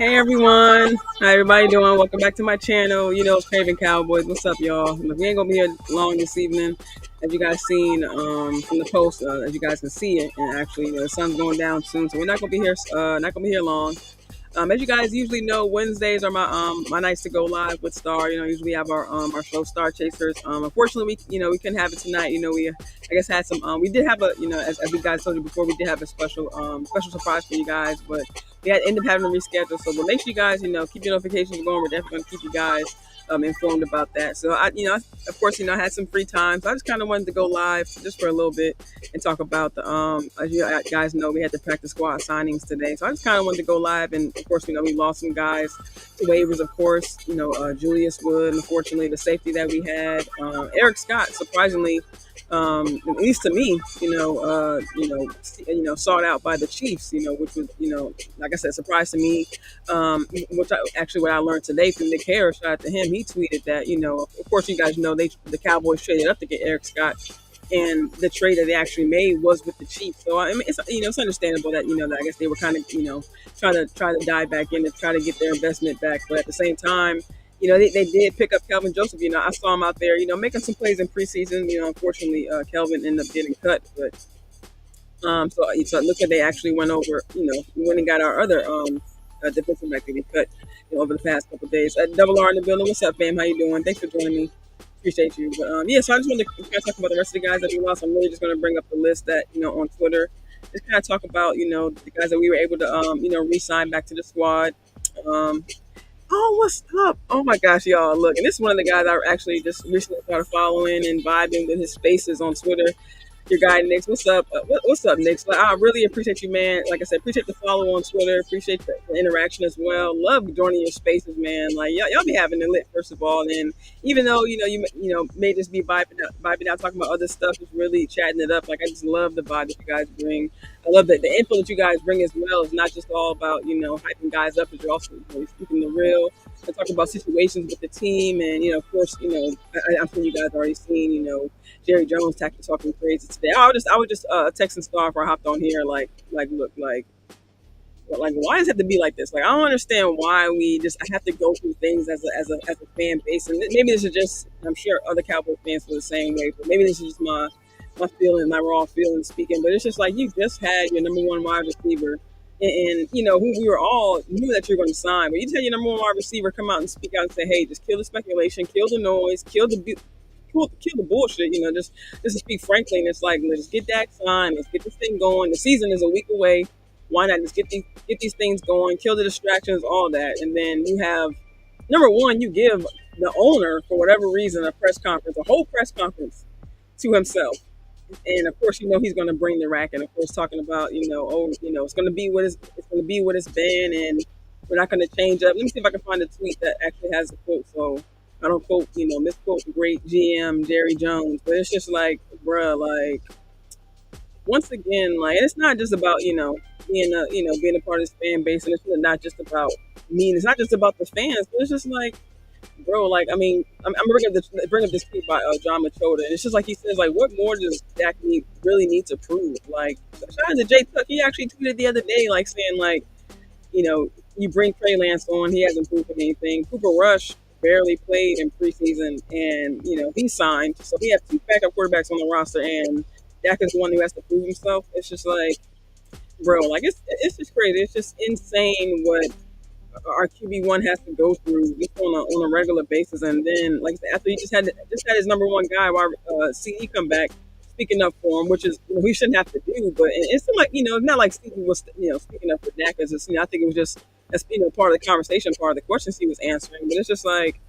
Hey everyone, how everybody doing? Welcome back to my channel. You know, it's Cravin Cowboys. What's up, y'all? Look, we ain't gonna be here long this evening, as you guys seen from the post. As you guys can see it, and actually, the sun's going down soon, so we're not gonna be here. Not gonna be here long. As you guys usually know, Wednesdays are my nights to go live with Star. You know, usually we have our show Star Chasers. Unfortunately, we couldn't have it tonight. You know, we I guess had some. We did have a as we guys told you before, we did have a special surprise for you guys, but we had ended up having to reschedule. So, but make sure you guys keep your notifications going. We're definitely gonna keep you guys informed about that. So of course, I had some free time, so I just kind of wanted to go live just for a little bit and talk about the as you guys know, we had the practice squad signings today, so I just kind of wanted to go live. And of course, we lost some guys to waivers. Of course, Julius Wood, unfortunately, the safety that we had, Eric Scott, surprisingly. At least to me, sought out by the Chiefs, which was, like I said, surprise to me. What I learned today from Nick Harris, shout out to him. He tweeted that, of course, you guys know the Cowboys traded up to get Eric Scott, and the trade that they actually made was with the Chiefs. So I mean, it's understandable that that I guess they were kind of try to dive back in and try to get their investment back, but at the same time. They did pick up Kelvin Joseph. I saw him out there, making some plays in preseason. Unfortunately, Kelvin ended up getting cut. But so it looks like they actually went over, we went and got our other defensive back that we cut over the past couple of days. Double R in the building. What's up, fam? How you doing? Thanks for joining me. Appreciate you. But yeah, so I just wanted to kind of talk about the rest of the guys that we lost. I'm really just going to bring up the list that on Twitter. Just kind of talk about the guys that we were able to re-sign back to the squad. Oh, what's up? Oh my gosh, y'all! Look, and this is one of the guys I actually just recently started following and vibing with his spaces on Twitter. Your guy Nick, what's up? What's up, Nick? Like, I really appreciate you, man. Like I said, appreciate the follow on Twitter. Appreciate the interaction as well. Love joining your spaces, man. Like y'all be having it lit, first of all. And even though you may just be vibing out, talking about other stuff, just really chatting it up. Like I just love the vibe that you guys bring. I love that the info that you guys bring as well is not just all about hyping guys up, but you're also speaking the real and talking about situations with the team. And of course, I'm sure you guys already seen Jerry Jones talking crazy today. I was just texting Star before I hopped on here. Look, why does it have to be like this? Like, I don't understand why I have to go through things as a fan base. And maybe this is just, I'm sure other Cowboys fans feel the same way, but maybe this is just my feeling, my raw feeling speaking. But it's just like you just had your number one wide receiver. And who we were all knew that you're going to sign, but you just had your number one wide receiver come out and speak out and say, "Hey, just kill the speculation, kill the noise, kill the bullshit." Just to speak frankly, and it's like, let's get that signed, let's get this thing going. The season is a week away. Why not just get these things going, kill the distractions, all that, and then you have number one, you give the owner for whatever reason a whole press conference to himself. And of course, he's going to bring the rack, and of course, talking about it's going to be what it's been, and we're not going to change up. Let me see if I can find a tweet that actually has a quote, so I don't misquote the great GM Jerry Jones. But it's just like, bruh, like once again, like it's not just about being a part of this fan base, and it's not just about me, and it's not just about the fans, but it's just like, bro, like, I mean, I'm bring up this tweet by John Machota, and it's just like he says, like, what more does Dak really need to prove? Like, shout out to Jay Tuck, he actually tweeted the other day, like, saying, like, you bring Trey Lance on, he hasn't proven anything. Cooper Rush barely played in preseason, and, he signed, so he has two backup quarterbacks on the roster, and Dak is the one who has to prove himself. It's just like, bro, like, it's just crazy. It's just insane what our QB1 has to go through just on a regular basis. And then, like I said, after he just had his number one guy, while CD come back, speaking up for him, which is he shouldn't have to do. But it's like it's not like CD was speaking up for Dak. It's just I think it was just that's part of the conversation, part of the questions he was answering. But it's just like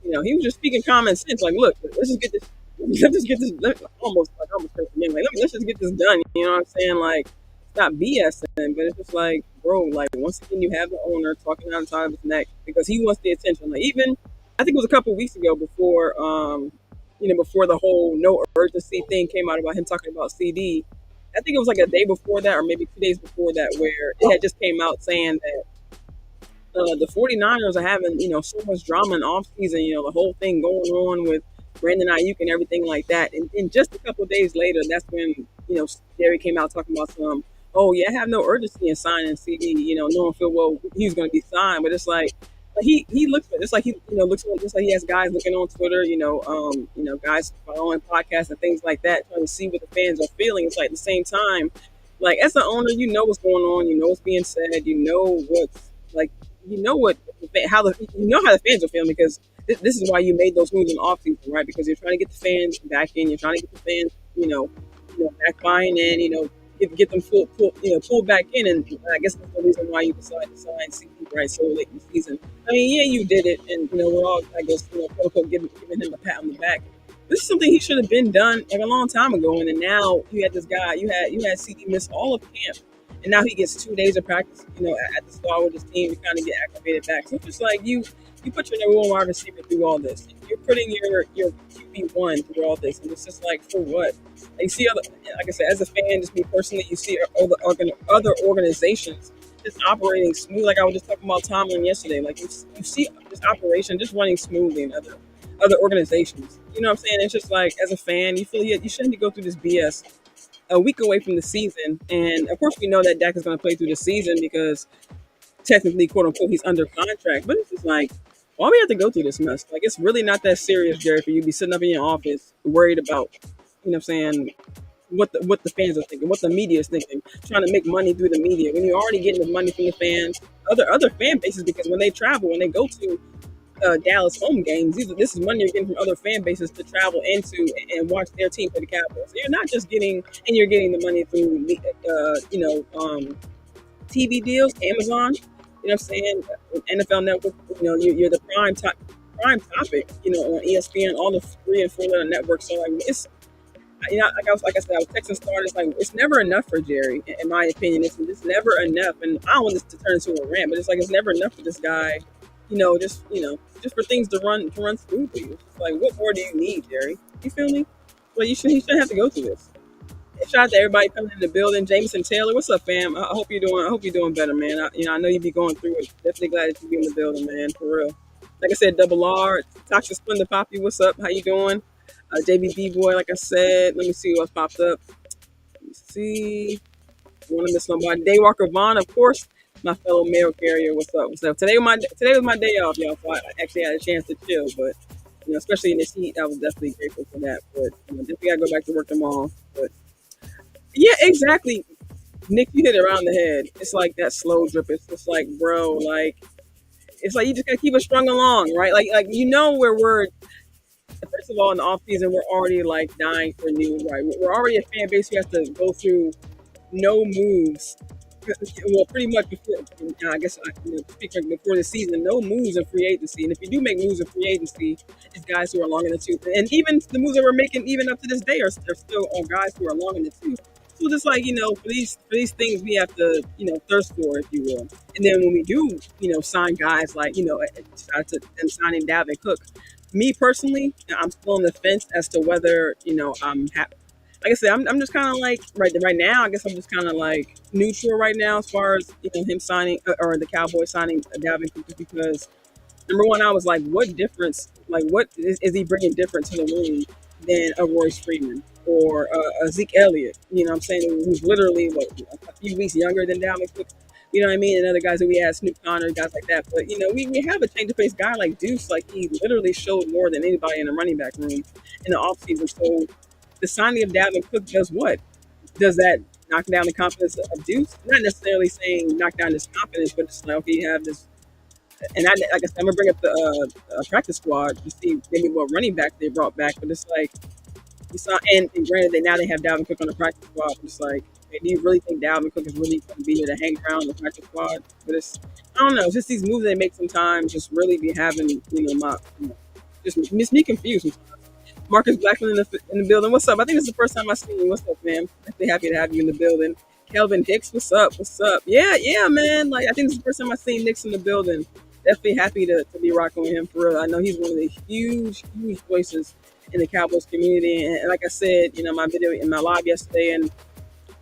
he was just speaking common sense. Like, look, let's just get this. Almost let's just get this done. You know what I'm saying? Like, not BSing, but it's just like, bro, like once again, you have the owner talking out the side of his neck because he wants the attention. Like, even I think it was a couple of weeks ago before, before the whole no urgency thing came out about him talking about CD. I think it was like a day before that, or maybe 2 days before that, where it had just came out saying that the 49ers are having so much drama in off season. The whole thing going on with Brandon Ayuk and everything like that. And just a couple of days later, that's when Jerry came out talking about some oh yeah, I have no urgency in signing CD. Knowing full well he was going to be signed, but it's like he looks it's like he looks just like he has guys looking on Twitter. Guys following podcasts and things like that, trying to see what the fans are feeling. It's like at the same time, like as the owner, you know what's going on, you know what's being said, you know what's like, what how the how the fans are feeling because this is why you made those moves in the offseason, right? Because you're trying to get the fans back in, you're trying to get the fans, back buying in, get them pulled back in, and I guess that's the reason why you decided to sign CD right so late in the season. I mean, yeah, you did it, and we're all, I guess, quote unquote, giving him a pat on the back. This is something he should have been done like a long time ago, and then now you had this guy, you had CD miss all of camp, and now he gets 2 days of practice, at the start with his team to kind of get activated back. So it's just like you put your number one wide receiver through all this. You're putting your QB1 through all this, and it's just like for what? Like, you see other, like I said, as a fan, just me personally, you see other organizations just operating smooth. Like I was just talking about Tomlin yesterday. Like you see this operation just running smoothly in other organizations. You know what I'm saying? It's just like as a fan, you feel you shouldn't go through this BS a week away from the season. And of course, we know that Dak is going to play through the season because technically, quote unquote, he's under contract. But it's just like, why we have to go through this mess? Like, it's really not that serious, Jerry, for you to be sitting up in your office worried about, what I'm saying, what the fans are thinking, what the media is thinking, trying to make money through the media when you're already getting the money from the fans, other fan bases, because when they travel, when they go to Dallas home games, this is money you're getting from other fan bases to travel into and watch their team play the Cowboys. So you're not just getting, and you're getting the money through, TV deals, Amazon, what I'm saying, NFL Network, you're the prime topic, on ESPN, all the 3 and 4 networks. So like it's, like I said, I was texting Star. It's like it's never enough for Jerry, in my opinion. It's never enough, and I don't want this to turn into a rant, but it's like it's never enough for this guy, just for things to run smoothly. It's just like, what more do you need, Jerry? You feel me? Well, he shouldn't have to go through this. Shout out to everybody coming in the building. Jameson Taylor, what's up, fam? I hope you're doing better, man. I know you be going through it. Definitely glad that you be in the building, man. For real. Like I said, Double R, Toxic Splendor Poppy, what's up? How you doing? JBD boy, like I said. Let me see what popped up. Let me see. I want to miss nobody. Daywalker Vaughn, of course. My fellow mail carrier, what's up? What's up? Today was my day off, y'all. So I actually had a chance to chill, but especially in this heat, I was definitely grateful for that. But definitely gotta go back to work tomorrow. But yeah, exactly. Nick, you hit it around the head. It's like that slow drip. It's just like, bro, like it's like you just gotta keep it strung along, right? Like where we're first of all in the off season, we're already like dying for news, right? We're already a fan base who has to go through no moves. Well, pretty much before, I guess, speaking before the season, no moves in free agency. And if you do make moves in free agency, it's guys who are long in the tooth. And even the moves that we're making, even up to this day, are still on guys who are long in the tooth. So just like, for these things, we have to, thirst for, if you will. And then when we do, sign guys like, and signing Dalvin Cook, me personally, I'm still on the fence as to whether, I'm happy. Like I said, I'm just kind of like right now. I guess I'm just kind of like neutral right now as far as him signing or the Cowboys signing Dalvin Cook, because number one, I was like, what difference? Like, what is he bringing different to the room than a Royce Freeman or a Zeke Elliott? You know what I'm saying? Who's literally a few weeks younger than Dalvin Cook. You know what I mean? And other guys that we had, Snoop Connor, guys like that. But we have a change of pace guy like Deuce. Like, he literally showed more than anybody in the running back room in the offseason. So the signing of Dalvin Cook does what? Does that knock down the confidence of Deuce? Not necessarily saying knock down his confidence, but just like, okay, you have this. And like I said, I'm gonna bring up the practice squad to see maybe what running back they brought back. But it's like you saw, and granted, they have Dalvin Cook on the practice squad. But it's like, hey, do you really think Dalvin Cook is really going to be here to hang around the practice squad? But I don't know. It's just these moves they make sometimes just really be having just me confused. Marcus Blackman in the building. What's up? I think it's the first time I've seen you. What's up, man? Definitely happy to have you in the building. Kelvin Hicks, what's up? What's up? Yeah, man. Like, I think it's the first time I've seen Nick's in the building. Definitely happy to be rocking with him for real. I know he's one of the huge voices in the Cowboys community. And like I said, my video in my live yesterday and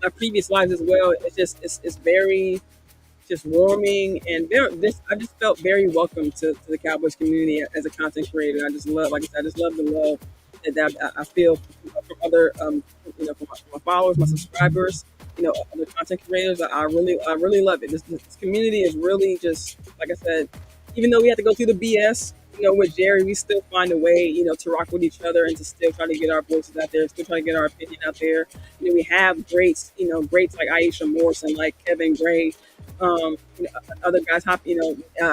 my previous lives as well, it's very just warming, and I just felt very welcome to the Cowboys community as a content creator. I just love, like I said, I just love the love that I feel from other, from my followers, my subscribers. other content creators. I really love it. This community is really just like I said. Even though we have to go through the BS, with Jerry, we still find a way, to rock with each other and to still try to get our voices out there, still try to get our opinion out there. We have greats like Aisha Morse and like Kevin Gray, other guys. I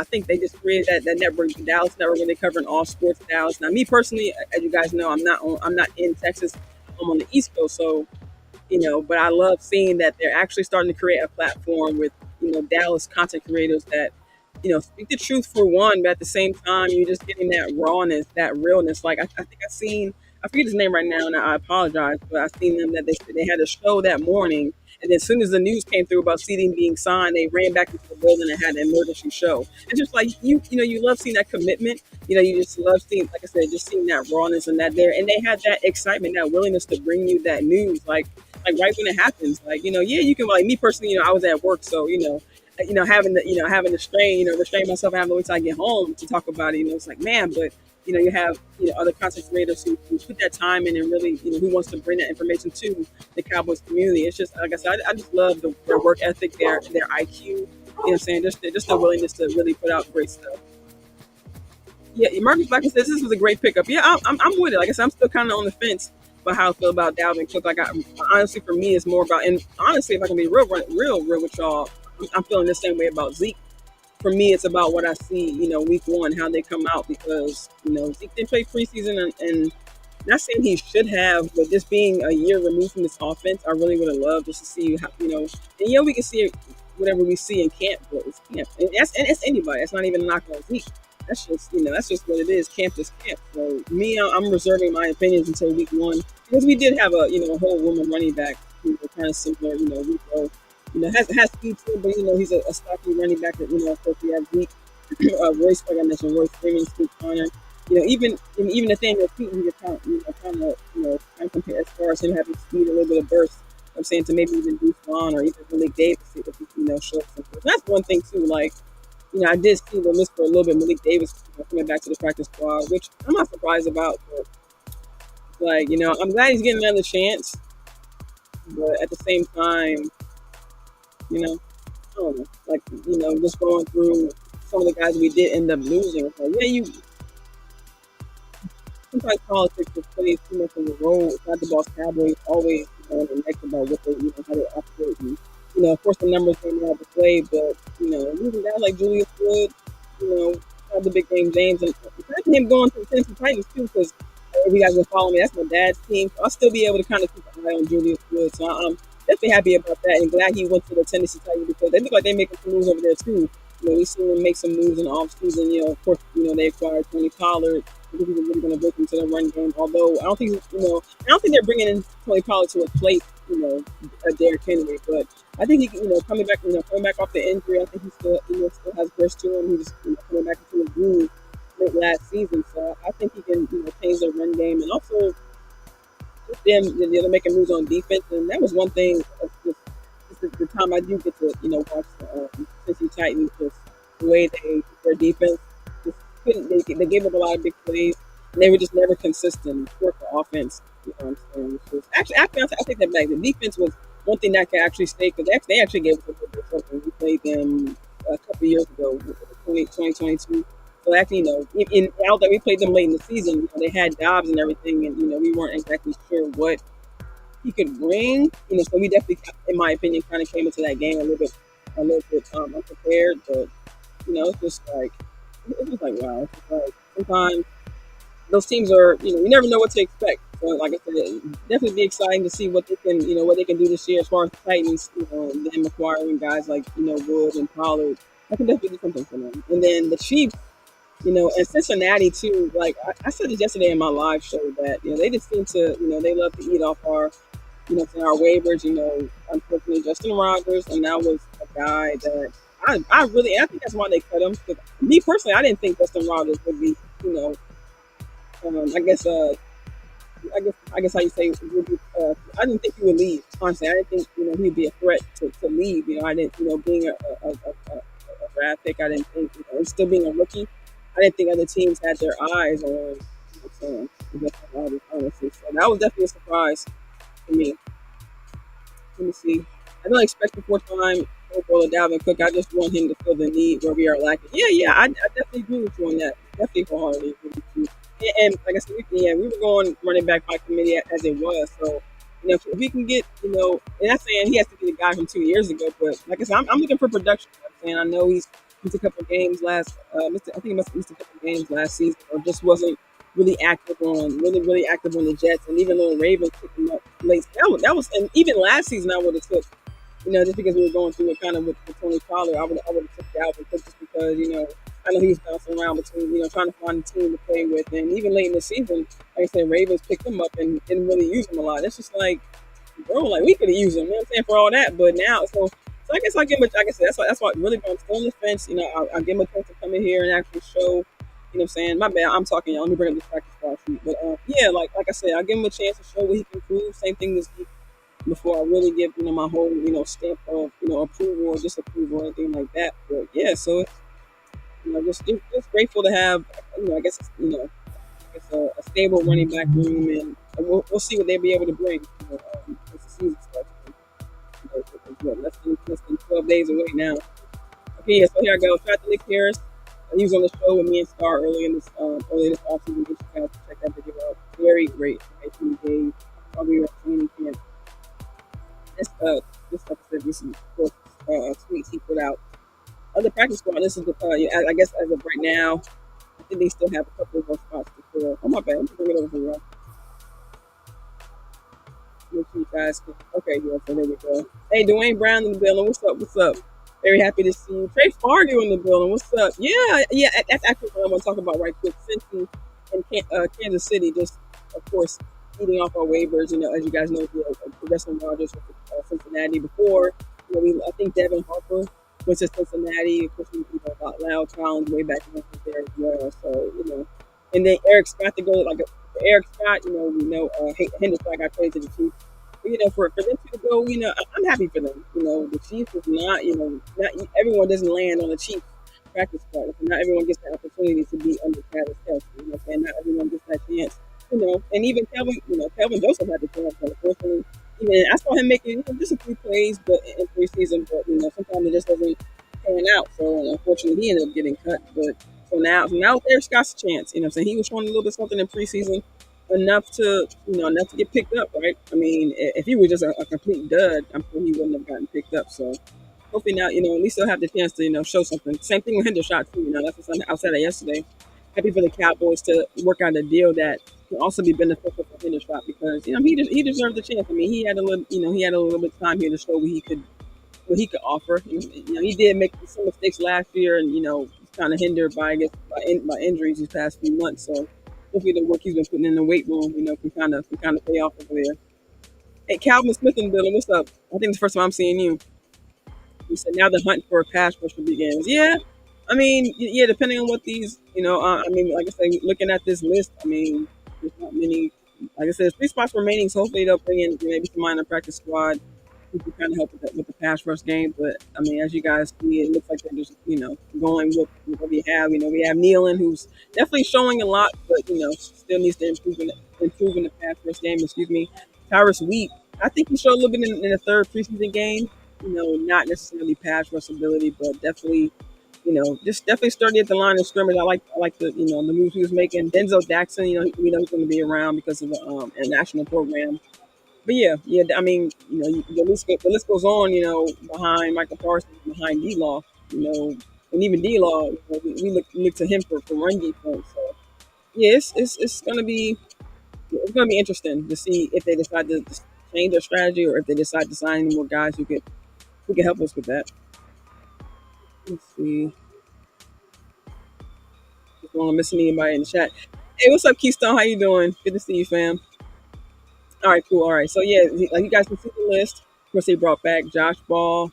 think they just created that network, the Dallas Network, where they covering all sports in Dallas. Now, me personally, as you guys know, I'm not in Texas. I'm on the East Coast, so but I love seeing that they're actually starting to create a platform with, Dallas content creators that, speak the truth for one, but at the same time, you're just getting that rawness, that realness. Like, I think I forget his name right now, and I apologize, but I seen them that they had a show that morning. And then as soon as the news came through about seating being signed, they ran back into the building and had an emergency show. It's just like you love seeing that commitment. You just love seeing, like I said, just seeing that rawness and that there. And they had that excitement, that willingness to bring you that news, like right when it happens. Like, yeah, you can, like me personally, I was at work, so having to restrain myself and having to wait till I get home to talk about it. It's like, man, but you have other content creators who put that time in and really who wants to bring that information to the Cowboys community. It's just like I said, I just love their work ethic, their IQ. You know what I'm saying? Just the willingness to really put out great stuff. Yeah, Marcus Blackman says this was a great pickup. Yeah, I'm with it. Like I said, I'm still kind of on the fence about how I feel about Dalvin Cook. Like, honestly, for me, it's more about, and honestly, if I can be real with y'all, I'm feeling the same way about Zeke. For me, it's about what I see, week one, how they come out, because, Zeke didn't play preseason, and not saying he should have, but just being a year removed from this offense, I really would have loved just to see how, and we can see whatever we see in camp, but it's camp. And it's anybody. That's not even a knock on Zeke. That's just what it is. Camp is camp. So me, I'm reserving my opinions until week one, because we did have a whole woman running back who were kind of similar, week ago. Has speed too, but he's a stocky running back. That of course we have Zeke, Royce, like I mentioned, Royce Freeman, Steve Connor. Even Nathaniel Pete, you can kind of compare as far as him having speed, a little bit of burst. I'm saying to maybe even Deuce Vaughn or even Malik Davis, if he shows something. That's one thing too. Like, I did see the list for a little bit. Malik Davis coming back to the practice squad, which I'm not surprised about. But like, I'm glad he's getting another chance. But at the same time, I don't know, like, just going through some of the guys we did end up losing. It's like, yeah, sometimes politics just plays too much of a role. It's not the boss Cowboys always, next about what they, how they operate. And, of course, the numbers they know how to play, but, losing guys like Julius Wood, had the big name James, and imagine him going to the Tennessee Titans, too, because if you guys been following me, that's my dad's team. So I'll still be able to kind of keep an eye on Julius Wood. So I'm definitely happy about that, and glad he went to the Tennessee Titans, because they look like they're making some moves over there, too. We've seen them make some moves in the offseason. Of course, they acquired Tony Pollard. I think he's really going to break into the run game. Although I don't think they're bringing in Tony Pollard to replace a Derrick Henry. But I think he, coming back off the injury, I think he still has burst to him. He was coming back into the groove late last season, so I think he can change their run game, and also they're making moves on defense. And that was one thing. The time I do get to watch the Tennessee Titans, just the way their defense just couldn't. They gave up a lot of big plays, and they were just never consistent for the offense. What I'm saying? Actually, I take that back. The defense was one thing that could actually stay, because they actually gave us a little bit of something. We played them a couple of years ago, 2022. So actually, now that we played them late in the season, they had Dobbs and everything, and we weren't exactly sure what he could bring. So we definitely, in my opinion, kind of came into that game a little bit unprepared. But it's just like wow. It's just like sometimes those teams are, you never know what to expect. So like I said, it'd definitely be exciting to see what they can, do this year as far as the Titans, and them acquiring guys like Wood and Pollard. That can definitely do something for them. And then the Chiefs, and Cincinnati too. Like I said this yesterday in my live show, that they just seem to, they love to eat off our, our waivers. Unfortunately, Justin Rogers, and that was a guy that I think that's why they cut him. Because me personally, I didn't think Justin Rogers would be, I guess how you say would be, I didn't think he would leave. Honestly, I didn't think he'd be a threat to leave. I didn't being a draft pick. I didn't think still being a rookie. I didn't think other teams had their eyes on honestly. So that was definitely a surprise for me. Let me see. I don't expect a four-time Pro Bowler Dalvin Cook. I just want him to fill the need where we are lacking. Yeah, yeah, I definitely agree with you on that. Definitely wholeheartedly agree with you. And like I said, we were going running back by committee as it was. So, if we can get, and I'm saying he has to be the guy from 2 years ago, but like I said, I'm looking for production. You know what I'm saying I know he's missed a couple of games I think he must have missed a couple of games last season, or just wasn't really active on the Jets, and even though the Ravens picked him up late, that was, and even last season I would have took, just because we were going through it kind of with Tony Pollard, I would have took Dalvin Cook just because, I know he was bouncing around between, trying to find a team to play with. And even late in the season, like I said, Ravens picked him up and didn't really use him a lot. It's just like, bro, like we could have used him, you know what I'm saying, for all that. But now, so I guess I'll give him, like I said, that's why really, I'm still on the fence. I'll give him a chance to come in here and actually show, what I'm saying? My bad, I'm talking, y'all. Let me bring up this practice squad sheet. But yeah, like I said, I'll give him a chance to show what he can prove. Same thing this week before I really give my whole stamp of approval or disapproval or anything like that. But yeah, so it's, just grateful to have I guess it's, a stable running back room, and we'll see what they'll be able to bring as the season starts. Less than 12 days away now. Okay, yeah, so here I go. Shout out to Nick Harris. He was on the show with me and Star early this offseason. You guys check that video out. Very great information he gave while we were at training camp. This episode, this is tweets he put out. Other practice squad. This is yeah, I guess as of right now, I think they still have a couple of more spots to fill. Oh my bad, I'm bring it over here. Make sure you guys can. Okay, yeah, so there we go. Hey, Dwayne Brown in the building. What's up? What's up? Very happy to see you. Trey Fargo in the building. What's up? Yeah, yeah. That's actually what I want to talk about right quick. Cincy and Kansas City, just of course eating off our waivers. As you guys know, progressing Rodgers with Cincinnati before. I think Devin Harper went to Cincinnati. Of course, we got Lyle Collins way back when he was there as well. So and then Eric Scott to go for Eric Scott. We know Henderson got traded to the Chiefs. But, for them to go, I'm happy for them. The Chiefs is not, not everyone doesn't land on the Chiefs practice squad. Not everyone gets the opportunity to be under Travis Kelce. And not everyone gets that chance. And even Kelvin Joseph had the chance. Unfortunately, even I saw him making just a few plays, but in preseason. But sometimes it just doesn't pan out. So unfortunately, he ended up getting cut. But so now Eric Scott's a chance. He was showing a little bit something in preseason. Enough to get picked up, right? I mean, if he was just a complete dud, I'm sure he wouldn't have gotten picked up. So hopefully now, at least he'll have the chance to show something. Same thing with Hendershot too. That's what I said that yesterday. Happy for the Cowboys to work out a deal that can also be beneficial for Hendershot because he deserved the chance. I mean, he had a little bit of time here to show what he could offer. He did make some mistakes last year, and kind of hindered by by injuries these past few months. So hopefully the work he's been putting in the weight room, can kind of pay off over there. Hey, Calvin Smith in the building, what's up? I think it's the first time I'm seeing you. He said now the hunt for a pass rusher begins. Yeah, I mean, yeah, depending on what these, I mean, like I say, looking at this list, I mean, there's not many. Like I said, there's 3 spots remaining, so hopefully they'll bring in maybe some minor practice squad who can kind of help with the pass rush game. But I mean, as you guys see, it looks like they're just going with what we have. We have Nealon, who's definitely showing a lot, but still needs to improve in the pass rush game. Excuse me, Tyrus Wheat. I think he showed a little bit in the third preseason game. Not necessarily pass rush ability, but definitely. Just definitely sturdy at the line of scrimmage. I like the the moves he was making. Denzel Jackson, we know he's going to be around because of a national program. But yeah. I mean, the list goes on. Behind Michael Parsons, behind D-Law, and even D-Law, we look to him for run defense. So yeah, it's gonna be interesting to see if they decide to change their strategy or if they decide to sign any more guys who could help us with that. Let's see. Just want to miss anybody in the chat. Hey, what's up, Keystone? How you doing? Good to see you, fam. All right, cool. All right, so yeah, like you guys can see the list. Of course, they brought back Josh Ball,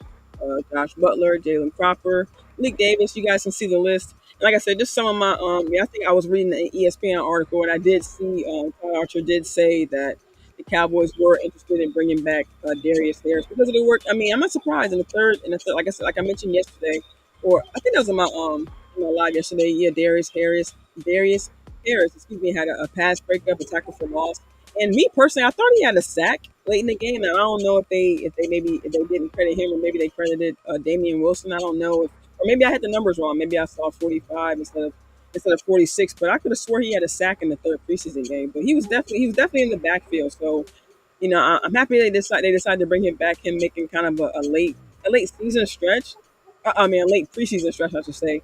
Josh Butler, Jalen Cropper, Malik Davis. You guys can see the list. And like I said, just some of my I think I was reading an ESPN article, and I did see Todd Archer did say that the Cowboys were interested in bringing back Darius Harris because of the work. I mean, I'm not surprised in the third, like I said, like I mentioned yesterday, or I think that was in my live yesterday. Yeah, Darius Harris, excuse me, had a pass breakup, a tackle for loss. And me personally, I thought he had a sack. late in the game. And I don't know if they didn't credit him or maybe they credited Damian Wilson. I don't know if, or maybe I had the numbers wrong. Maybe I saw 45 instead of 46. But I could have swore he had a sack in the third preseason game. But he was definitely in the backfield. So I'm happy they decided to bring him back. Him making kind of a late season stretch. I mean, a late preseason stretch, I should say.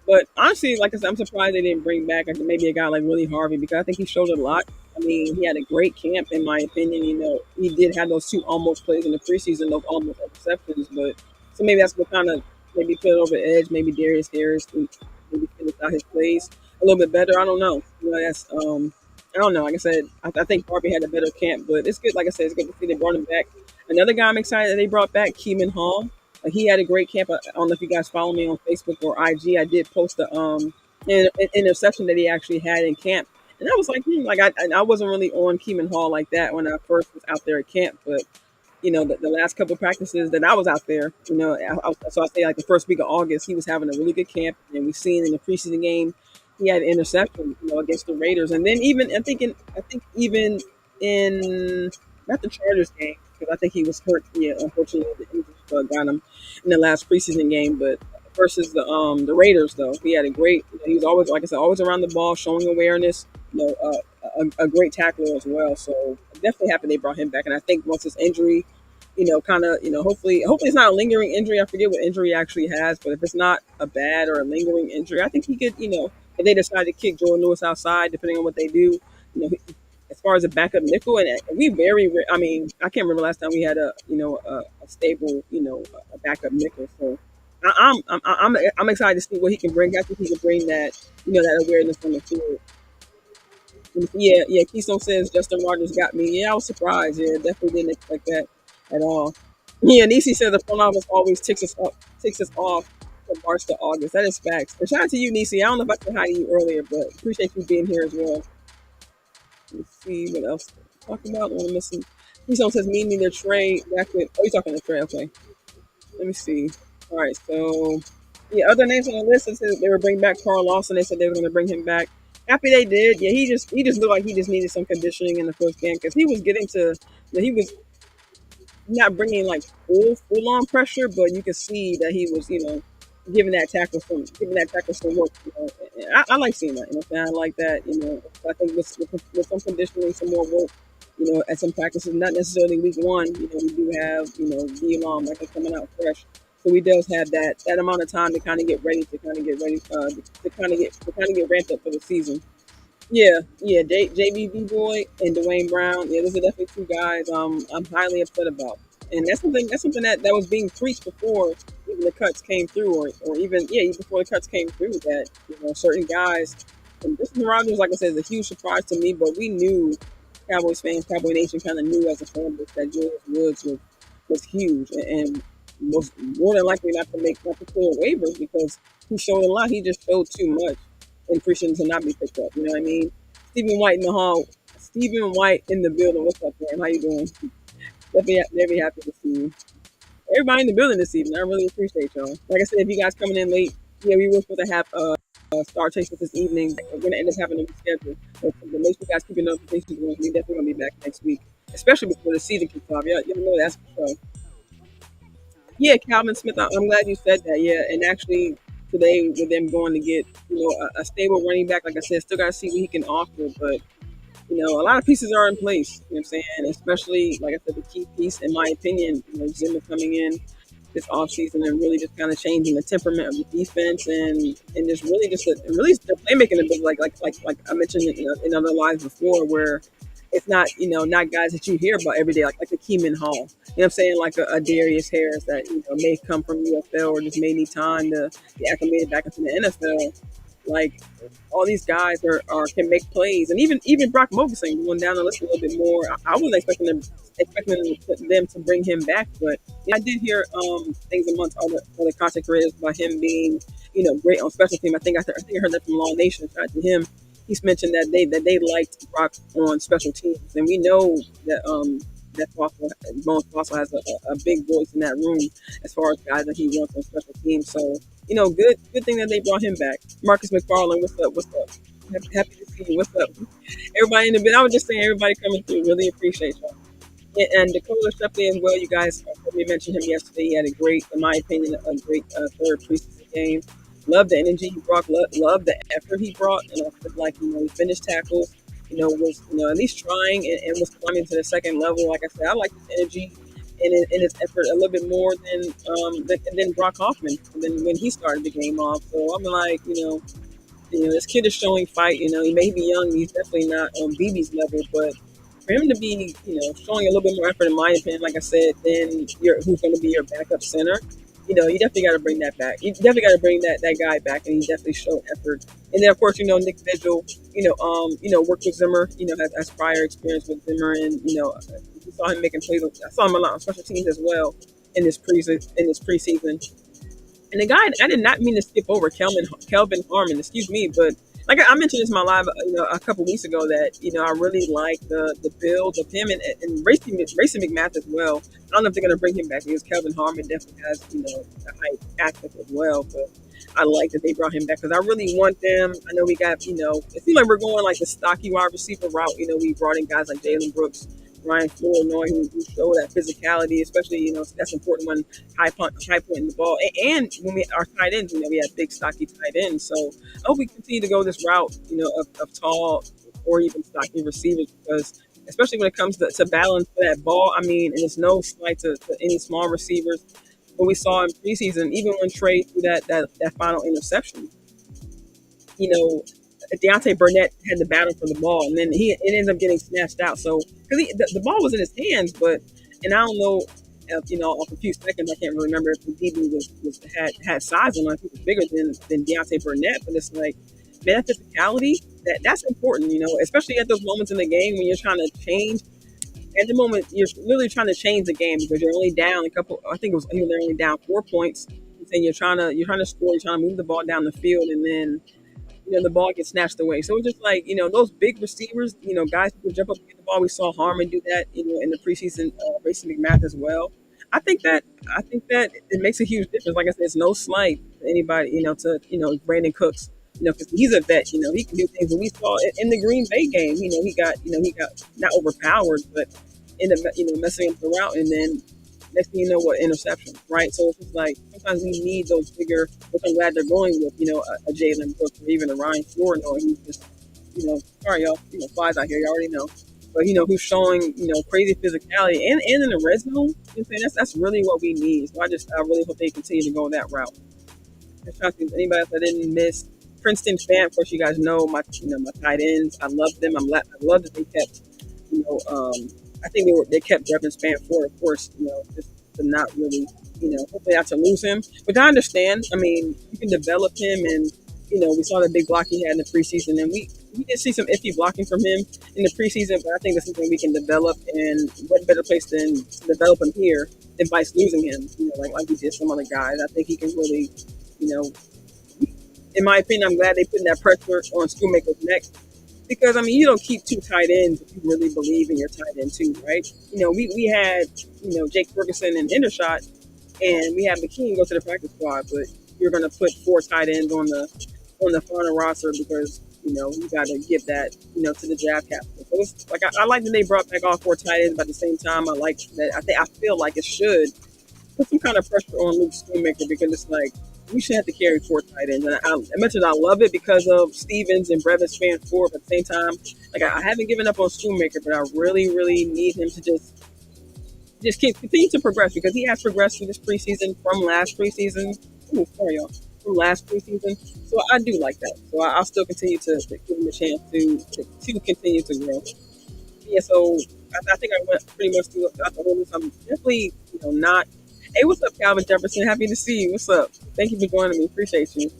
But honestly, like I said, I'm surprised they didn't bring back maybe a guy like Willie Harvey because I think he showed a lot. I mean, he had a great camp, in my opinion. He did have those two almost plays in the preseason, those almost interceptions. But so maybe that's what kind of maybe put it over the edge. Maybe Darius Harris maybe finished out his plays a little bit better. I don't know. That's I don't know. Like I said, I think Harvey had a better camp, but it's good. Like I said, it's good to see they brought him back. Another guy I'm excited that they brought back, Keeman Hall. He had a great camp. I don't know if you guys follow me on Facebook or IG. I did post an interception that he actually had in camp, and I was like, I wasn't really on Keeman Hall like that when I first was out there at camp, but the last couple of practices that I was out there, so I say like the first week of August, he was having a really good camp, and we seen in the preseason game he had an interception, against the Raiders, and then even I think even in not the Chargers game because I think he was hurt. Yeah, unfortunately, the injury got him in the last preseason game, but versus the Raiders though, he had a great. He was always, like I said, always around the ball, showing awareness. A great tackler as well. So I'm definitely happy they brought him back, and I think once his injury, kind of, hopefully it's not a lingering injury. I forget what injury he actually has, but if it's not a bad or a lingering injury, I think he could, if they decide to kick Jordan Lewis outside, depending on what they do, you know, as far as a backup nickel, and we I mean, I can't remember last time we had a stable, a backup nickel. So I'm excited to see what he can bring. I think he can bring that, that awareness on the field. Yeah, yeah. Keystone says Justin Rogers got me. Yeah, I was surprised. Yeah, definitely didn't expect that at all. Yeah, Nisi says the front office always ticks us off from March to August. That is facts. And shout out to you, Nisi. I don't know if I said hi to you earlier, but appreciate you being here as well. Let's see what else to talk about. What I'm missing. Keystone says meaning their trade back with. Oh, you're talking the trade. Okay. Let me see. All right, so yeah, other names on the list that said they were bringing back Carl Lawson. They said they were going to bring him back. Happy they did. Yeah, he just looked like he just needed some conditioning in the first game because he was getting to. He was not bringing like full on pressure, but you could see that he was giving that tackle some work. I like seeing that. I like that. I think with some conditioning, some more work. At some practices, not necessarily week one. We do have Elon like coming out fresh. So we does have that amount of time to kind of get ready, to kind of get ramped up for the season. Yeah, yeah, JBB boy and Dwayne Brown. Yeah, those are definitely two guys I'm highly upset about. And that's something that was being preached before even the cuts came through, or even before the cuts came through, that certain guys. And Justin Rogers, like I said, is a huge surprise to me, but we knew Cowboys fans, Cowboy Nation kind of knew as a fan base that Julius Woods was huge and was more than likely not to clear waivers because he showed a lot. He just showed too much and Christian to not be picked up. You know what I mean? Stephen White in the hall. Stephen White in the building. What's up, man? How you doing? Definitely happy to see you. Everybody in the building this evening. I really appreciate y'all. Like I said, if you guys coming in late, yeah, we were supposed to have Star Chasers this evening. We're gonna end up having a reschedule. But make sure you guys keep your notifications on. We definitely gonna be back next week, especially before the season kicks off. Yeah, you know that's for sure. Yeah, Calvin Smith. I'm glad you said that. Yeah, and actually today with them going to get a stable running back, like I said, still got to see what he can offer. But a lot of pieces are in place. You know what I'm saying? Especially, like I said, the key piece, in my opinion, Zimmer coming in this offseason and really just kind of changing the temperament of the defense and just really really the playmaking a bit like I mentioned in other lives before where it's not not guys that you hear about every day like a Keeman Hall. You know what I'm saying? Like a Darius Harris that may come from UFL or just may need time to get acclimated back into the NFL. Like all these guys are can make plays, and even Brock Mogerson going down the list a little bit more. I wasn't expecting them to bring him back, but I did hear things amongst other content creators about him being great on special team. I think I heard that from Law Nation. Shout out to him. He's mentioned that they liked Brock on special teams, and we know that Bones Fossil has a big voice in that room as far as guys that he wants on special teams. So good thing that they brought him back. Marcus McFarland, what's up? What's up? Happy to see you. What's up? Everybody in the bit. I was just saying, everybody coming through. Really appreciate y'all. And Dakota Shepley as well. You guys probably mentioned him yesterday. He had a great, in my opinion, a great third preseason game. Love the energy he brought. Love the effort he brought, and I feel like he finished tackles. Was at least trying and was climbing to the second level. Like I said, I like his energy and his effort a little bit more than Brock Hoffman. And then when he started the game off, so I'm like, this kid is showing fight. He may be young. He's definitely not on BB's level, but for him to be, showing a little bit more effort, in my opinion, like I said, then who's going to be your backup center. You definitely got to bring that back. You definitely got to bring that guy back, and he definitely showed effort. And then, of course, Nick Vigil, worked with Zimmer. Has prior experience with Zimmer, and we saw him making plays. I saw him a lot on special teams as well in this preseason. And the guy, I did not mean to skip over Kelvin Harmon, excuse me, but like I mentioned this in my live, a couple weeks ago that I really like the build of him and Racing McMath as well. I don't know if they're gonna bring him back because Kelvin Harmon definitely has a high aspect as well, but I like that they brought him back because I really want them. I know we got it seems like we're going like the stocky wide receiver route. We brought in guys like Jalen Brooks, Ryan Flournoy, who show that physicality, especially that's important when high point in the ball, and when our tight ends, we have big stocky tight ends. So I hope we continue to go this route, of tall or even stocky receivers because especially when it comes to balance for that ball. I mean, and it's no slight to any small receivers. What we saw in preseason, even when Trey threw that final interception, you know, Deontay Burnett had the battle for the ball, and then it ended up getting snatched out. So because the ball was in his hands, and I don't know, off a few seconds, I can't remember if the DB had size on him. I think he was bigger than Deontay Burnett, but it's like, man, that physicality that's important, especially at those moments in the game when you're trying to change. At the moment, you're literally trying to change the game because you're only down a couple. I think they're only down 4 points, and you're trying to score, you're trying to move the ball down the field, and then the ball gets snatched away. So it's just like, those big receivers, guys who can jump up and get the ball. We saw Harmon do that, in the preseason, Racing McMath as well. I think that it makes a huge difference. Like I said, it's no slight to anybody, Brandon Cooks, because he's a vet, he can do things. And we saw in the Green Bay game, he got not overpowered, but ended up, messing up the route, and then next thing you know, what interception, right? So it's just like sometimes we need those bigger, which I'm glad they're going with, a Jalen Brooks or even a Ryan Flournoy, who's just, sorry y'all, flies out here, you already know, but who's showing, crazy physicality and in the red zone. You know what I'm saying? That's really what we need. So I really hope they continue to go that route. I'm trying to think of anybody else I didn't miss. Princeton fan, of course, you guys know my tight ends. I love them. I love that they kept, I think they kept Devin Spanford, of course, just to not really, hopefully not to lose him. But I understand. I mean, you can develop him, and we saw the big block he had in the preseason, and we did see some iffy blocking from him in the preseason. But I think that's something we can develop, and what better place than to develop him here than by losing him, like we did some other guys. I think he can really, in my opinion, I'm glad they put that pressure on Schoonmaker's neck. Because, I mean, you don't keep two tight ends if you really believe in your tight end too, right? We had, Jake Ferguson and Hendershot, and we had McKean go to the practice squad, but you're going to put four tight ends on the final roster because, you got to give that, to the draft capital. So it's like, I like that they brought back all four tight ends, but at the same time, I like that. I feel like it should put some kind of pressure on Luke Schoonmaker because it's like, we should have to carry four tight ends. And I mentioned I love it because of Stevens and Brevin Spanford, but at the same time, like I haven't given up on Schoonmaker, but I really, really need him to just continue to progress because he has progressed through this preseason from last preseason. Ooh, sorry, y'all. From last preseason. So I do like that. So I'll still continue to give him a chance to continue to grow. Yeah, so I think I went pretty much through the whole list. I'm definitely, not. Hey, what's up, Calvin Jefferson? Happy to see you. What's up? Thank you for joining me. Appreciate you.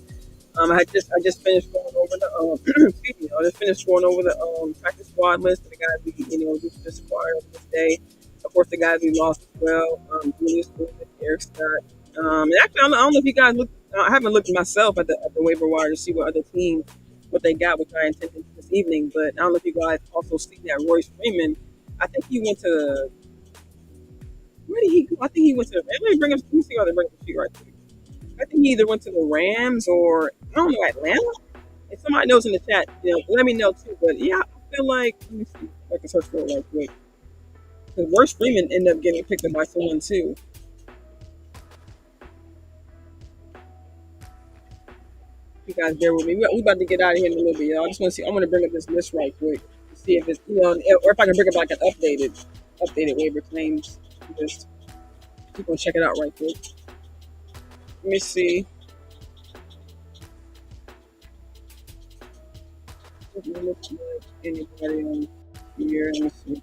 I just finished going over the excuse me. I just finished going over the practice squad list of the guys we we just acquired this day. Of course, the guys we lost as well. Julius Williams, Eric Scott. And actually, I don't know if you guys look. I haven't looked myself at the waiver wire to see what other teams what they got, which I intended this evening. But I don't know if you guys also see that Royce Freeman. I think he went to. Where did he go? I think he went to. Let me bring up. Let me see how they bring up the sheet right there. I think he either went to the Rams or I don't know Atlanta. If somebody knows in the chat, let me know too. But yeah, I feel like let me see if I can search for it right quick. Because Royce Freeman ended up getting picked up by someone too. You guys bear with me. We about to get out of here in a little bit, y'all. I just want to see. I want to bring up this list right quick to see if it's or if I can bring up like an updated waiver claims. Just keep on check it out right quick. Let me see. Doesn't look like anybody on here. Let me see.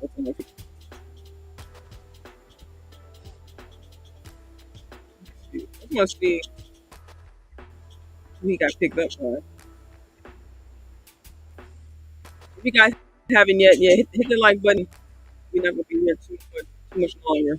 I want to see who he got picked up by. If you guys haven't yet, hit the like button. We're not gonna be here too much longer.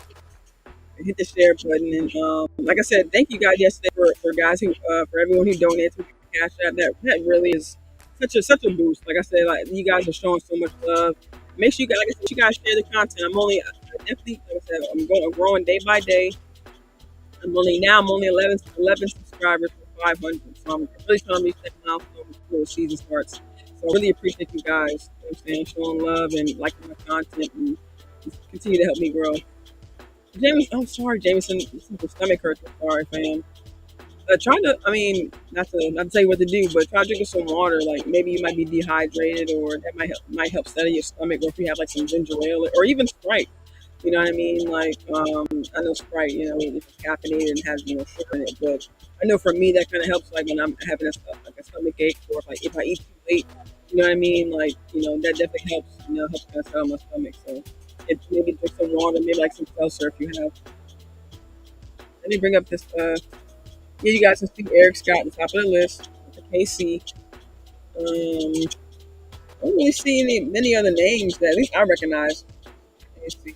Hit the share button and like I said, thank you guys yesterday for guys who for everyone who donated to the Cash App. That really is such a boost. Like I said, like you guys are showing so much love. Make sure you guys, like I said, you guys share the content. I definitely, like I said, I'm growing day by day. I'm only 11 subscribers for 500. So I'm really trying to reach that milestone before the season starts. So I really appreciate you guys. You know what I'm saying, showing love and liking my content and continue to help me grow. James, I'm sorry, Jameson. Your stomach hurts. I'm sorry, fam. Try to, I mean, not to tell you what to do, but try drinking some water. Like maybe you might be dehydrated, or that might help steady your stomach. Or if you have like some ginger ale, or even Sprite. You know what I mean? Like I know Sprite, it's caffeinated and has sugar in it, but I know for me that kind of helps. Like when I'm having a stomach ache, or if I eat too late, you know what I mean? Like that definitely helps. Helps kind of settle my stomach. So maybe drink some water, maybe like some seltzer if you have. Let me bring up this. Yeah, you guys can see Eric Scott at the top of the list. The KC. I don't really see many other names that at least I recognize. Let me see.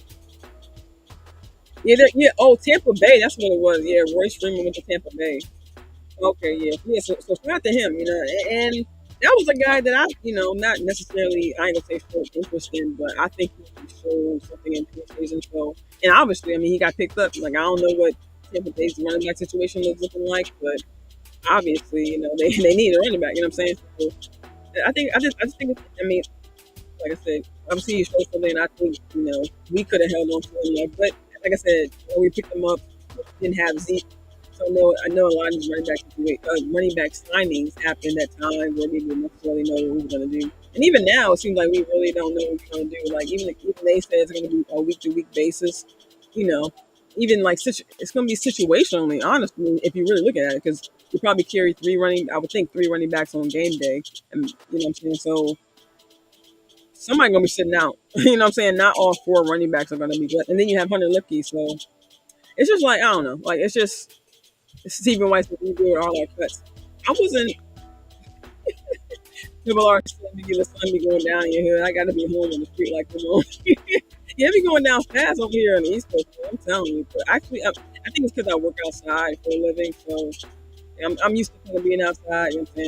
Yeah. Oh, Tampa Bay. That's what it was. Yeah, Royce Freeman went to Tampa Bay. Okay, yeah. So shout out to him. And that was a guy that not necessarily, I ain't gonna say showed interest in, but I think he showed something in preseason. So, and obviously, I mean, he got picked up. Like I don't know what Tampa Bay's running back situation is looking like, but obviously, they need a running back. You know what I'm saying? So I just think, I mean, like I said, obviously he showed something, and I think we could have held on to him. But like I said, when we picked him up, didn't have Zeke. So I know a lot of these running back signings happened at that time where we didn't necessarily know what we were going to do. And even now, it seems like we really don't know what we're going to do. Like even they said it's going to be a week to week basis. Even like it's going to be situationally, honestly, if you really look at it, because you probably carry I would think three running backs on game day, and you know what I'm saying. So somebody's going to be sitting out. You know what I'm saying? Not all four running backs are going to be good, and then you have Hunter Lipke. So it's just like I don't know. Like it's just. Stephen Weiss would redo all our cuts. I wasn't. People are saying the sun be going down in your hood. I got to be home on the street like come on. Yeah, it be going down fast over here on the East Coast. I'm telling you. But actually, I think it's because I work outside for a living, so I'm used to kind of being outside. You know what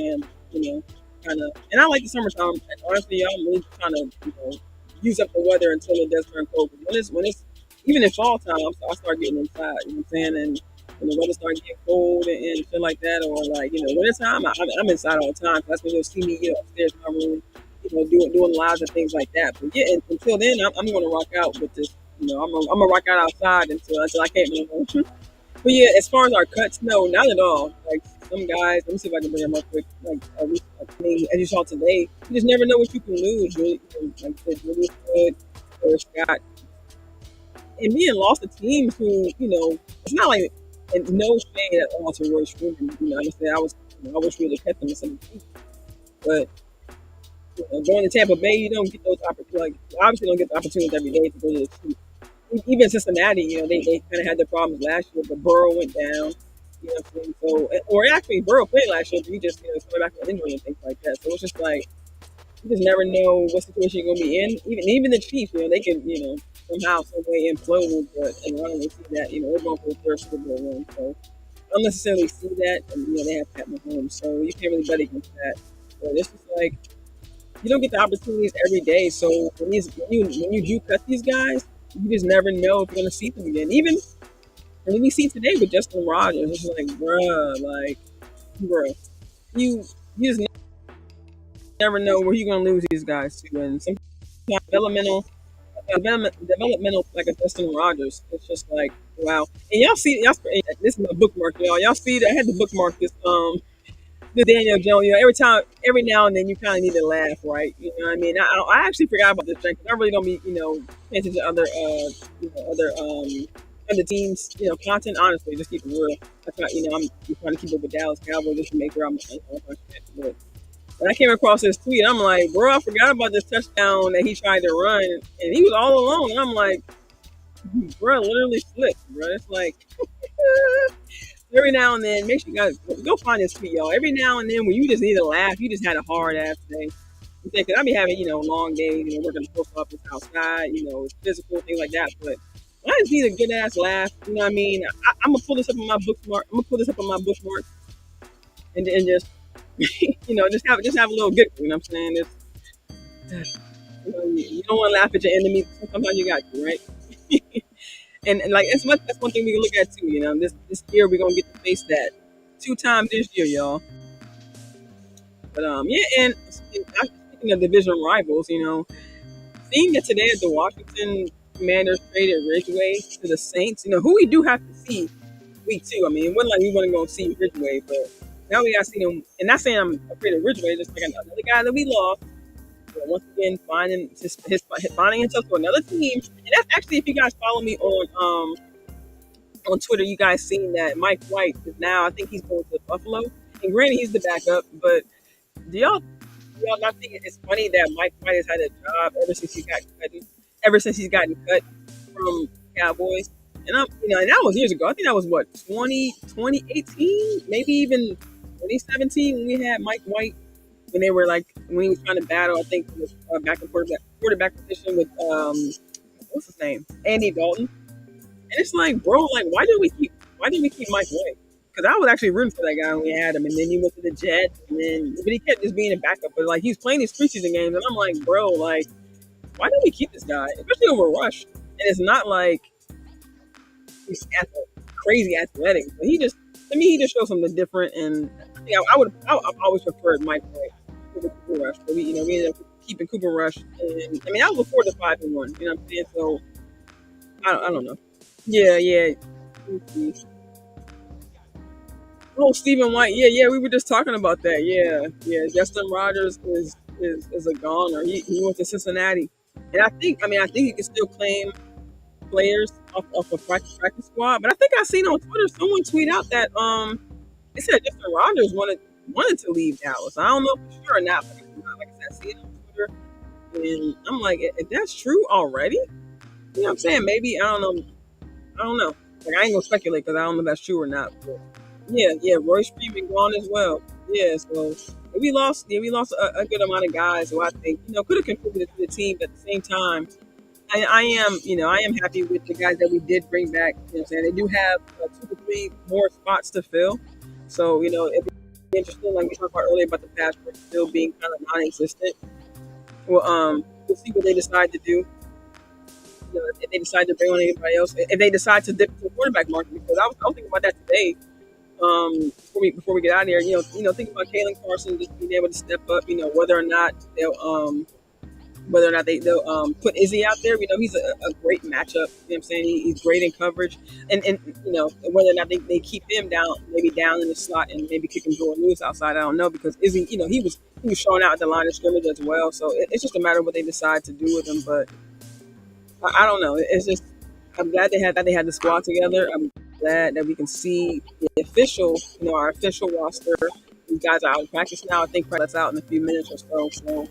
I'm saying? Kind of. And I like the summertime. And honestly, I'm really trying to use up the weather until it does turn cold. When it's even in fall time, I start getting inside. You know what I'm saying? And when the weather starts getting cold and shit like that, or like winter time, I'm inside all the time. That's when you'll see me upstairs in my room, doing lives and things like that. But yeah, until then, I'm going to rock out with this. I'm gonna rock out outside until I can't no more. But yeah, as far as our cuts, no, not at all. Like some guys, let me see if I can bring them up quick. Like I mean, as you saw today, you just never know what you can lose. Really, like Julius Wood or Scott, and being lost to teams who it's not like. And no shade at all to Royce Freeman. Honestly, I wish we would have kept him in some teams. But going to Tampa Bay, you don't get those opportunities. Like, you obviously don't get the opportunities every day to go to the Chiefs. Even Cincinnati, they kind of had their problems last year, but Burrow went down. You know what I'm saying? So, or actually, Burrow played last year, but he just coming back from injury and things like that. So it's just like you just never know what situation you're gonna be in. Even the Chiefs, they can somehow, some way implode, but I don't really see that. They're going for the third Super Bowl run, so I don't necessarily see that. And they have Pat Mahomes, so you can't really bet against that. But it's just like you don't get the opportunities every day. So when you do cut these guys, you just never know if you're gonna see them again. Even when we see today with Justin Rogers, it's like, bruh, you just never know where you're gonna lose these guys to, and sometimes developmental developmental like a Justin Rogers. It's just like wow. And y'all see, y'all this is my bookmark, y'all. Y'all see that I had to bookmark this the Daniel Jones. You know, every now and then, you kind of need to laugh, right? You know what I mean? I actually forgot about this thing because I really don't be paying attention to other teams content. Honestly, just keep it real. I try, I'm trying to keep up with Dallas Cowboys just to make sure I'm but when I came across this tweet, I'm like, bro, I forgot about this touchdown that he tried to run, and he was all alone. And I'm like, bro, literally slipped, bro. It's like every now and then, make sure you guys go find this tweet, y'all. Every now and then, when you just need to laugh, you just had a hard ass day. Because I be having long days, working the post office outside, physical things like that. But I just need a good ass laugh. You know what I mean? I'm gonna pull this up on my bookmark. I'm gonna pull this up on my bookmark, and just just have a little giggle. You know what I'm saying? You don't want to laugh at your enemies. Sometimes you got to, right? and like that's one thing we can look at too. This year we're gonna get to face that 2 times this year, y'all. But yeah, and speaking of division rivals, seeing that today the Washington Commanders traded Ridgeway to the Saints, who we do have to see week 2. I mean, it wasn't like we wasn't gonna see Ridgeway, but now we got to see him. And not saying I'm afraid of Ridgeway, just like another guy that we lost. But once again, finding himself to another team. And that's actually, if you guys follow me on Twitter, you guys seen that Mike White is now, I think he's going to Buffalo. And granted, he's the backup, but do y'all not think it's funny that Mike White has had a job ever since he's gotten cut from Cowboys? And and that was years ago. I think that was what 2018, maybe even 2017 when we had Mike White when he was trying to battle. I think it was back in quarterback position with what's his name, Andy Dalton. And it's like, bro, like why didn't we keep Mike White? Because I was actually rooting for that guy when we had him, and then he went to the Jets, but he kept just being a backup. But like he's playing these preseason games, and I'm like, bro, like why didn't we keep this guy, especially over Rush? And it's not like he's crazy athletic, but he just shows something different. And I always preferred Mike White over Cooper Rush, but we ended up keeping Cooper Rush, and I mean that was before the 5-1. You know what I'm saying? So I don't know. Yeah. Oh, Stephen White. Yeah. We were just talking about that. Yeah. Justin Rogers is a goner. He went to Cincinnati, and I think he can still claim players off a practice squad. But I think I seen on Twitter someone tweet out that they said Justin Rogers wanted to leave Dallas. I don't know for sure or not, but like I said, I see it on Twitter, and I'm like, if that's true already, you know what I'm saying? Maybe I don't know. Like I ain't gonna speculate because I don't know if that's true or not. But yeah. Royce Freeman gone as well. Yeah, so we lost a good amount of guys who I think could have contributed to the team. But at the same time, I am happy with the guys that we did bring back. You know what I'm saying? They do have 2 to 3 more spots to fill. So it'd be interesting, like we talked about earlier about the pass rush still being kind of non-existent. Well, we'll see what they decide to do. If they decide to bring on anybody else, if they decide to dip to the quarterback market, because I was thinking about that today. Before we get out of here, think about Kalen Carson just being able to step up. Whether or not they'll put Izzy out there. He's a great matchup. You know what I'm saying? He's great in coverage, and whether or not they keep him maybe down in the slot, and maybe kicking Jordan Lewis outside. I don't know, because Izzy, he was showing out at the line of scrimmage as well. So it's just a matter of what they decide to do with him. But I don't know. It's just I'm glad they had the squad together. I'm glad that we can see the official, our official roster. These guys are out of practice now. I think that's out in a few minutes or so. So,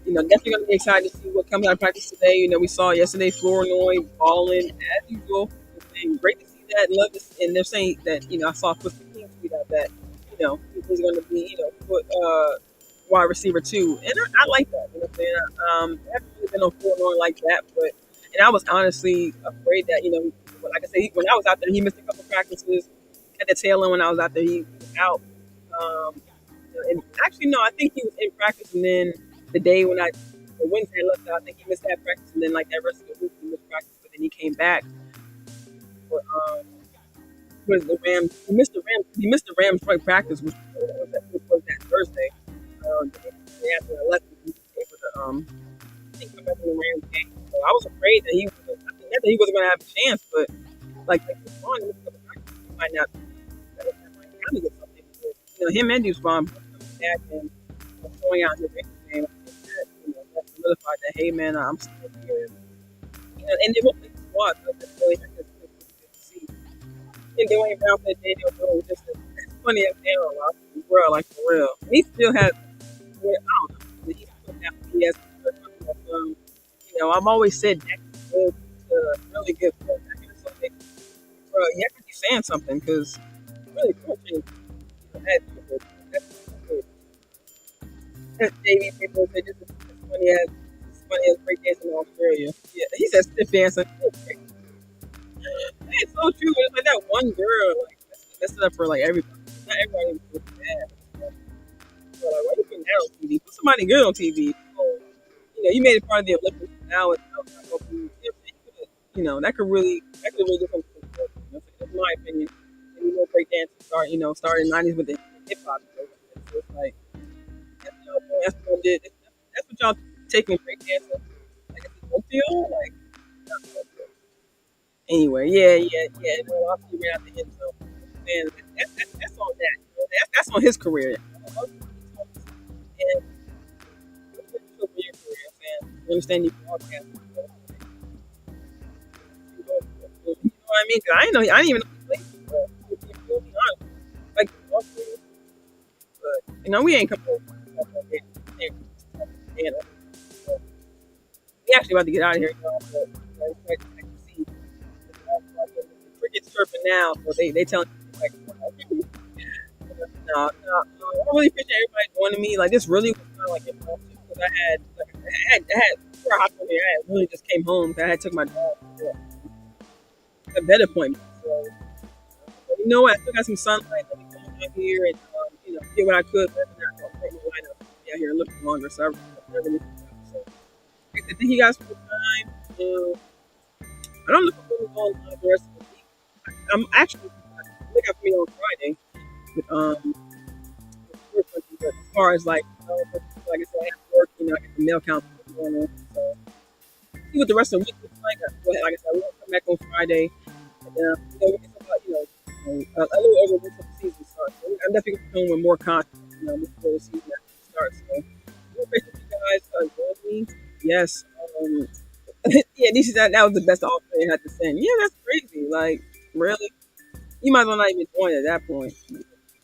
definitely going to be excited to see what comes out of practice today. We saw yesterday Flournoy balling as usual. And great to see that. Love this. And they're saying that, I saw Chris King tweet out that, he's going to be, wide receiver too. And I like that. You know what I'm saying? I haven't really been on Flournoy like that, and I was honestly afraid that, like I said, when I was out there, he missed a couple practices. At the tail end, when I was out there, he was out. And actually, no, I think he was in practice, and then the day when Wednesday I left out, I think he missed that practice, and then like that rest of the week he missed practice, but then he came back. But was the Rams? He missed the Rams joint practice, which was that Thursday. The day after I left, he came for didn't come back in the Rams game. So I was afraid that he was. I think not that he wasn't going to have a chance, but like he's on, he might not. That might kind of get something. Him and Deuce coming back and showing out in the Rangers game. I think that that solidified that hey man, I'm still here. And they won't make the squad. So that's really good to see. And Dwayne Brown played Daniel Jones just as funny as hell, like, bro, like for real. He still has, well, I don't know, he still has BS. I've always said that good to really good quarterback. And it's like, bro, you have to be saying something because really, coaching, that's good. That JV people say this is as funny as breakdancing in Australia. Yeah, he said stiff dancing. It's so true. It's like that one girl, like that's it up for like everybody. Not everybody was bad. So, like, why you putting that on TV? Put somebody good on TV. So, you made it part of the Olympics. Now it's not open. That could really do something. That's my opinion. And break dancing started in the 90s with the hip hop. So it's like that's what y'all did. That's what y'all taking break dancing. Like it's a feel like. Anyway, yeah. No, I'll see right out the end zone. Man, that's on that. That's on his career. And for your career, man. You understand you broadcast. You know what I mean? 'Cause I didn't even know he played. Like, but we ain't come over. We actually about to get out of here, y'all. But I can see the crickets chirping now, so they telling me like, no. I really appreciate everybody joining me. Like this really was kind of like impromptu because I had before I hopped on here, I had really just came home. I had took my dog to a vet appointment. So you know what? I still got some sunlight. Let me come out here and get what I could. But I'm not going to be out here a little longer. So I really so thank you guys for the time. I don't know if I'm going to go on the rest of the week. I'm actually look out for me on Friday with but as far as like I said, I have to work. I get the mail count going on. So see what the rest of the week looks like. Like I said, we'll come back on Friday, and we can talk about a little over before the season starts. So I'm definitely going to come with more content, before the season actually starts. So I'm grateful for you guys joining me. Yes. Yeah, that was the best offer they had to send. Yeah, that's crazy. Like, really? You might as well not even join at that point.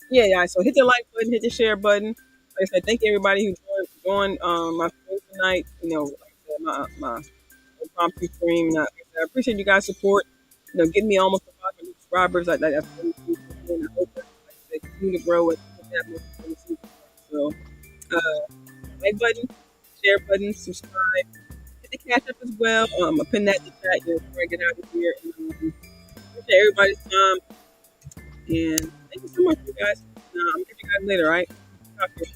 Yeah. So hit the like button, hit the share button. Like I said, thank you everybody who joined my stream tonight. Like I said, my impromptu stream. And I appreciate you guys' support. Getting me almost to 500 subscribers. That's really cool. And I hope that, like I said, continue to grow with that most of the season. So, like button, share button, subscribe. Hit the cash up as well. I'll pin that in the chat before I get out of here. And appreciate everybody's time. And thank you so much, you guys. I'll catch you guys later, all right? Talk to you.